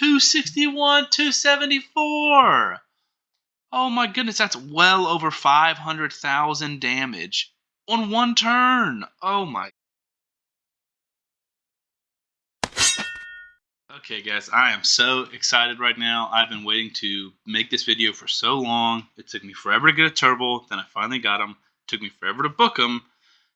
261, 274. Oh my goodness, that's well over 500,000 damage on one turn. Oh my. Okay guys, I am so excited right now. I've been waiting to make this video for so long. It took me forever to get a Turvold, then I finally got him. It took me forever to book him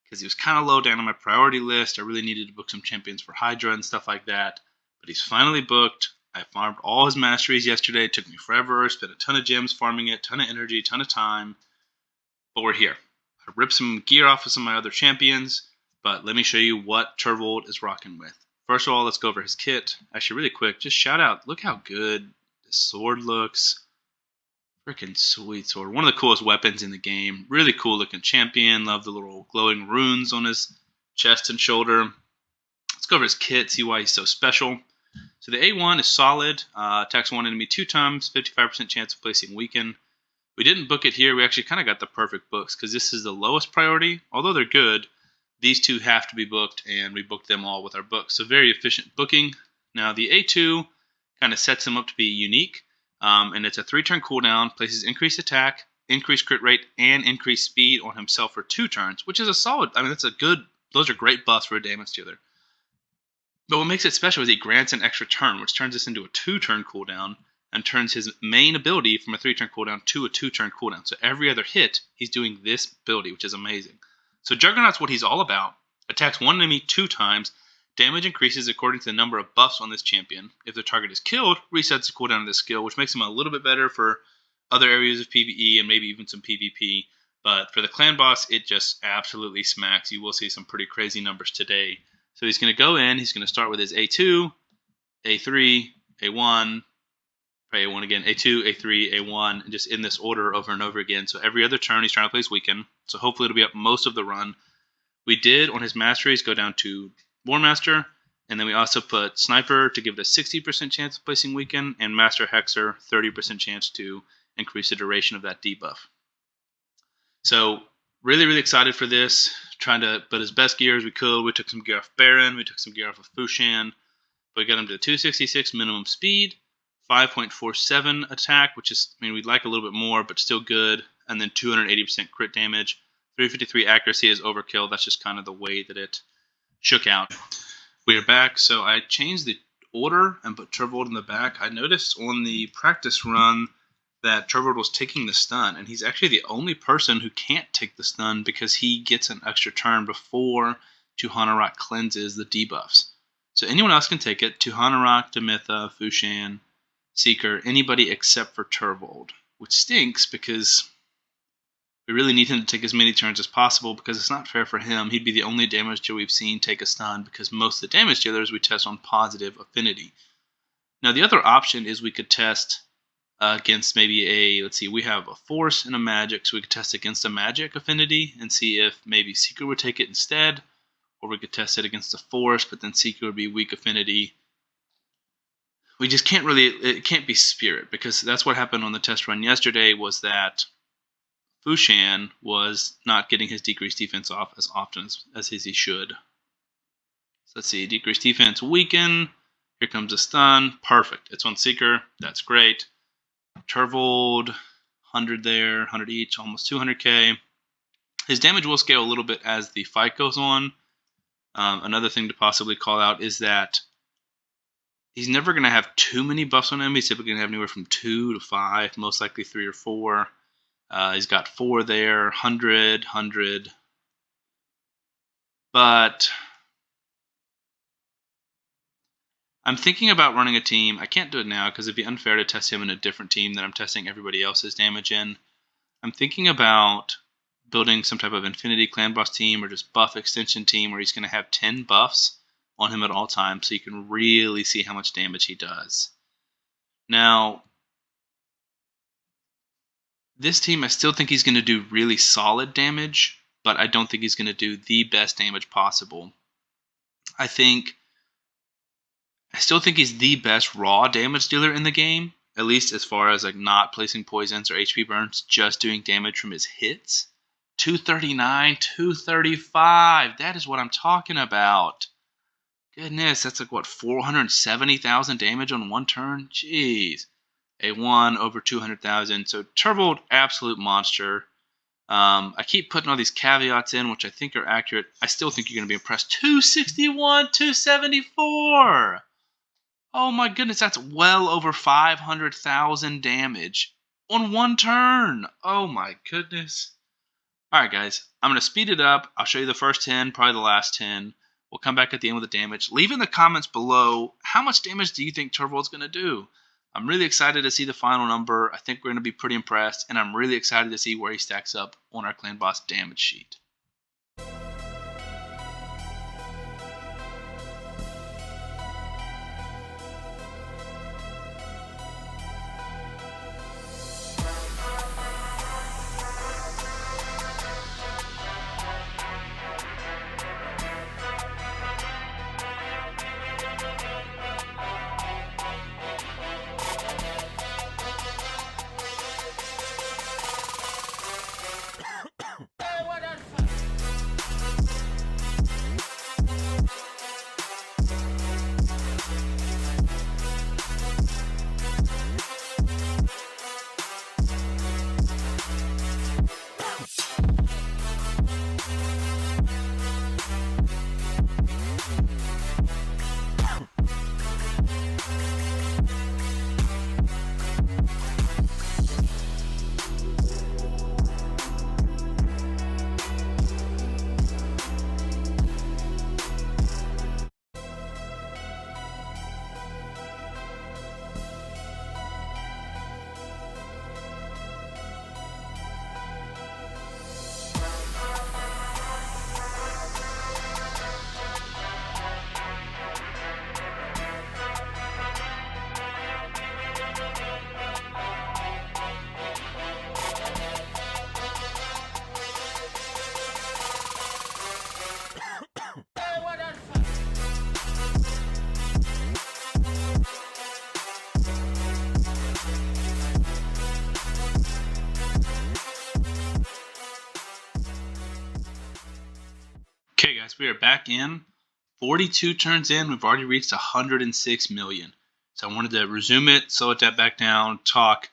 because he was kind of low down on my priority list. I really needed to book some champions for Hydra and stuff like that. But he's finally booked. I farmed all his masteries yesterday. It took me forever. Spent a ton of gems farming it, ton of energy, ton of time. But we're here. I ripped some gear off of some of my other champions, but let me show you what Turvold is rocking with. First of all, let's go over his kit. Actually, really quick, just shout out, look how good this sword looks. Freaking sweet sword. One of the coolest weapons in the game. Really cool looking champion. Love the little glowing runes on his chest and shoulder. Let's go over his kit, see why he's so special. So the A1 is solid. Attacks one enemy 2 times, 55% chance of placing weaken. We didn't book it here. We actually kind of got the perfect books because this is the lowest priority. Although they're good, these two have to be booked, and we booked them all with our books. So very efficient booking. Now the A2 kind of sets him up to be unique, and it's a 3-turn cooldown, places increased attack, increased crit rate, and increased speed on himself for 2 turns, which is a solid. I mean, that's a good. Those are great buffs for a damage dealer. But what makes it special is he grants an extra turn, which turns this into a 2-turn cooldown and turns his main ability from a 3-turn cooldown to a 2-turn cooldown. So every other hit, he's doing this ability, which is amazing. So Juggernaut's what he's all about. Attacks one enemy 2 times. Damage increases according to the number of buffs on this champion. If the target is killed, resets the cooldown of this skill, which makes him a little bit better for other areas of PvE and maybe even some PvP. But for the clan boss, it just absolutely smacks. You will see some pretty crazy numbers today. So he's going to go in. He's going to start with his A2, A3, A1, A1 again, A2, A3, A1, and just in this order over and over again. So every other turn, he's trying to place weaken. So hopefully it'll be up most of the run. We did, on his masteries, go down to War Master, and then we also put Sniper to give it a 60% chance of placing weaken, and Master Hexer, 30% chance to increase the duration of that debuff. So really, really excited for this. Trying to put his best gear as we could. We took some gear off Baron. We took some gear off of Fushan. But we got him to 266 minimum speed, 5.47 attack, which is, I mean, we'd like a little bit more, but still good. And then 280% crit damage. 353 accuracy is overkill. That's just kind of the way that it shook out. We are back. So I changed the order and put Turvold in the back. I noticed on the practice run that Turvold was taking the stun, and he's actually the only person who can't take the stun because he gets an extra turn before Tuhanarok cleanses the debuffs. So anyone else can take it. Tuhanarok, Demitha, Fushan, Seeker, anybody except for Turvold, which stinks because we really need him to take as many turns as possible because it's not fair for him. He'd be the only damage dealer we've seen take a stun because most of the damage dealers we test on positive affinity. Now the other option is we could test against maybe let's see, we have a force and a magic, so we could test against a magic affinity and see if maybe Seeker would take it instead, or we could test it against a force, but then Seeker would be weak affinity. We just can't really, it can't be spirit, because that's what happened on the test run yesterday, was that Fushan was not getting his decreased defense off as often as he should. So let's see, decreased defense, weaken, here comes a stun, perfect, it's on Seeker, that's great. Turvold, 100 there, 100 each, almost 200k. His damage will scale a little bit as the fight goes on. Another thing to possibly call out is that he's never going to have too many buffs on him. He's typically going to have anywhere from 2 to 5, most likely 3 or 4. He's got 4 there, 100, 100. But I'm thinking about running a team. I can't do it now because it'd be unfair to test him in a different team that I'm testing everybody else's damage in. I'm thinking about building some type of Infinity Clan Boss team or just buff extension team where he's going to have 10 buffs on him at all times so you can really see how much damage he does. Now, this team, I still think he's going to do really solid damage, but I don't think he's going to do the best damage possible. I still think he's the best raw damage dealer in the game, at least as far as like not placing poisons or HP burns, just doing damage from his hits. 239, 235, that is what I'm talking about. Goodness, that's like what, 470,000 damage on one turn? Jeez. A1 over 200,000. So Turvold, absolute monster. I keep putting all these caveats in, which I think are accurate. I still think you're going to be impressed. 261, 274. Oh my goodness, that's well over 500,000 damage on one turn. Oh my goodness. All right, guys, I'm going to speed it up. I'll show you the first 10, probably the last 10. We'll come back at the end with the damage. Leave in the comments below, how much damage do you think Turvold's going to do? I'm really excited to see the final number. I think we're going to be pretty impressed, and I'm really excited to see where he stacks up on our clan boss damage sheet. Okay, guys, we are back in. 42 turns in. We've already reached 106 million. So I wanted to resume it, slow that back down, talk.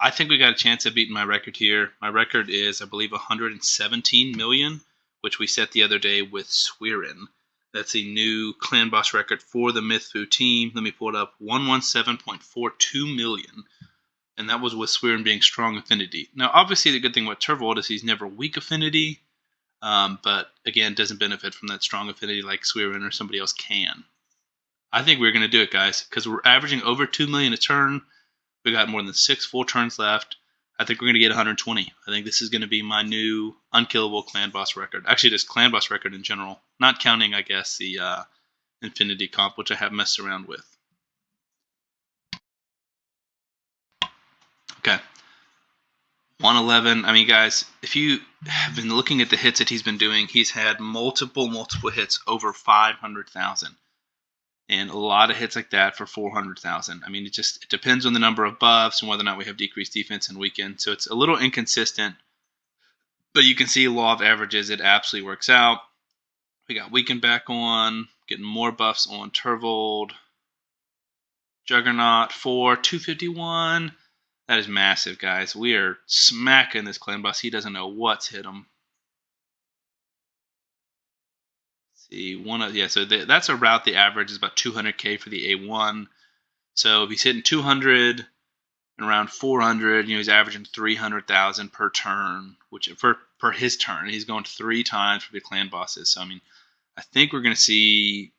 I think we got a chance of beating my record here. My record is, I believe, 117 million, which we set the other day with Swearin. That's a new clan boss record for the Mythfu team. Let me pull it up. 117.42 million. And that was with Swearin being strong affinity. Now, obviously, the good thing about Turvold is he's never weak affinity. But again, doesn't benefit from that strong affinity like Swearin or somebody else can. I think we're going to do it, guys, because we're averaging over 2 million a turn. We got more than 6 full turns left. I think we're going to get 120. I think this is going to be my new unkillable clan boss record. Actually, just clan boss record in general, not counting, I guess, the infinity comp, which I have messed around with. Okay. 111. I mean, guys, if you have been looking at the hits that he's been doing, he's had multiple hits over 500,000. And a lot of hits like that for 400,000. I mean, it depends on the number of buffs and whether or not we have decreased defense and weakened. So it's a little inconsistent. But you can see law of averages, it absolutely works out. We got weakened back on, getting more buffs on Turvold. Juggernaut for 251. That is massive, guys. We are smacking this clan boss. He doesn't know what's hit him. Let's see, so that's about the average is about 200k for the A1. So if he's hitting 200 and around 400, he's averaging 300,000 per turn, which per his turn. He's going 3 times for the clan bosses. So I mean, I think we're going to see.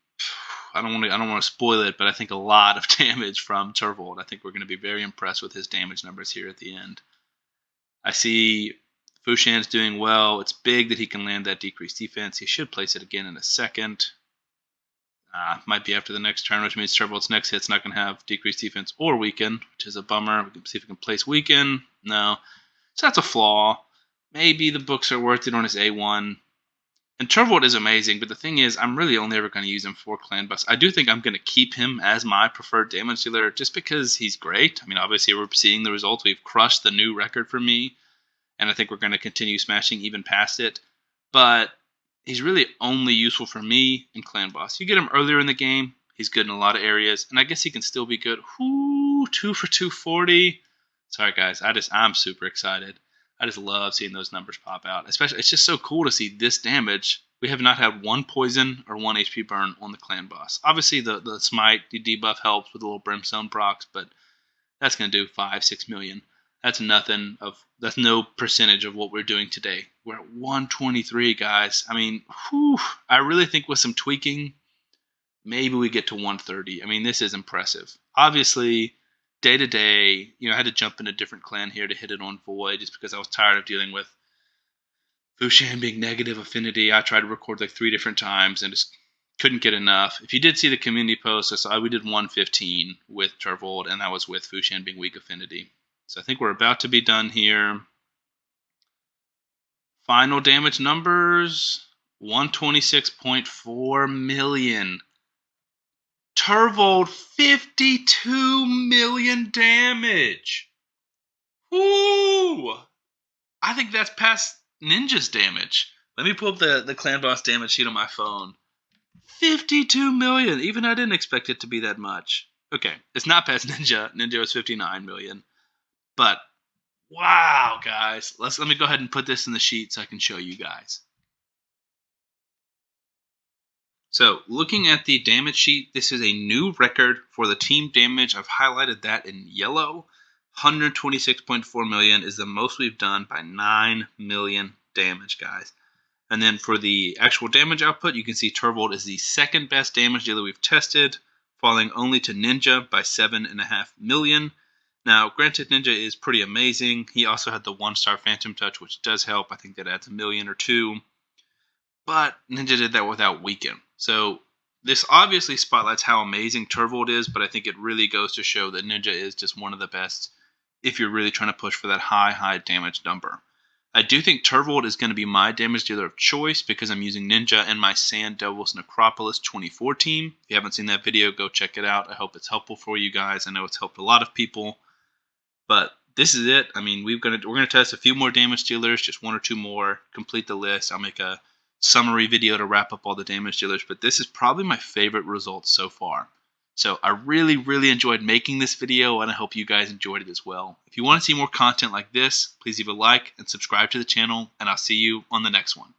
I don't want to spoil it, but I think a lot of damage from Tervold. I think we're going to be very impressed with his damage numbers here at the end. I see Fushan's doing well. It's big that he can land that decreased defense. He should place it again in a second. Might be after the next turn, which means Tervold's next hit's not going to have decreased defense or weaken, which is a bummer. We can see if we can place weaken. No. So that's a flaw. Maybe the books are worth it on his A1. And Turvold is amazing, but the thing is, I'm really only ever going to use him for clan buffs. I do think I'm going to keep him as my preferred damage dealer just because he's great. I mean, obviously, we're seeing the results. We've crushed the new record for me, and I think we're going to continue smashing even past it. But he's really only useful for me in Clan Boss. You get him earlier in the game, he's good in a lot of areas, and I guess he can still be good. Whoo, 2 for 240. Sorry guys, I'm super excited. I just love seeing those numbers pop out. Especially, it's just so cool to see this damage. We have not had one poison or one HP burn on the Clan Boss. Obviously, the smite, the debuff helps with the little brimstone procs, but that's going to do 5-6 million. That's nothing of, that's no percentage of what we're doing today. We're at 123, guys. I mean, whew, I really think with some tweaking, maybe we get to 130. I mean, this is impressive. Obviously, day to day, I had to jump in a different clan here to hit it on Void just because I was tired of dealing with Fushan being negative affinity. I tried to record like 3 different times and just couldn't get enough. If you did see the community post, I saw we did 115 with Turvold, and that was with Fushan being weak affinity. So I think we're about to be done here. Final damage numbers, 126.4 million. Turvold, 52 million damage. Woo! I think that's past Ninja's damage. Let me pull up the Clan Boss damage sheet on my phone. 52 million. Even I didn't expect it to be that much. Okay, it's not past Ninja. Ninja was 59 million. But wow, guys. Let me go ahead and put this in the sheet so I can show you guys. So, looking at the damage sheet, this is a new record for the team damage. I've highlighted that in yellow. 126.4 million is the most we've done by 9 million damage, guys. And then for the actual damage output, you can see Turvold is the second best damage dealer we've tested, falling only to Ninja by 7.5 million. Now, granted, Ninja is pretty amazing. He also had the 1-star Phantom Touch, which does help. I think that adds 1 million or 2. But Ninja did that without Weaken. So this obviously spotlights how amazing Turvold is, but I think it really goes to show that Ninja is just one of the best if you're really trying to push for that high damage number. I do think Turvold is going to be my damage dealer of choice because I'm using Ninja and my Sand Devils Necropolis 24 team. If you haven't seen that video, go check it out. I hope it's helpful for you guys. I know it's helped a lot of people. But this is it. I mean, we're going to test a few more damage dealers, just 1 or 2 more, complete the list. I'll make a summary video to wrap up all the damage dealers, but this is probably my favorite result so far. So I really enjoyed making this video, and I hope you guys enjoyed it as well. If you want to see more content like this, please leave a like and subscribe to the channel, and I'll see you on the next one.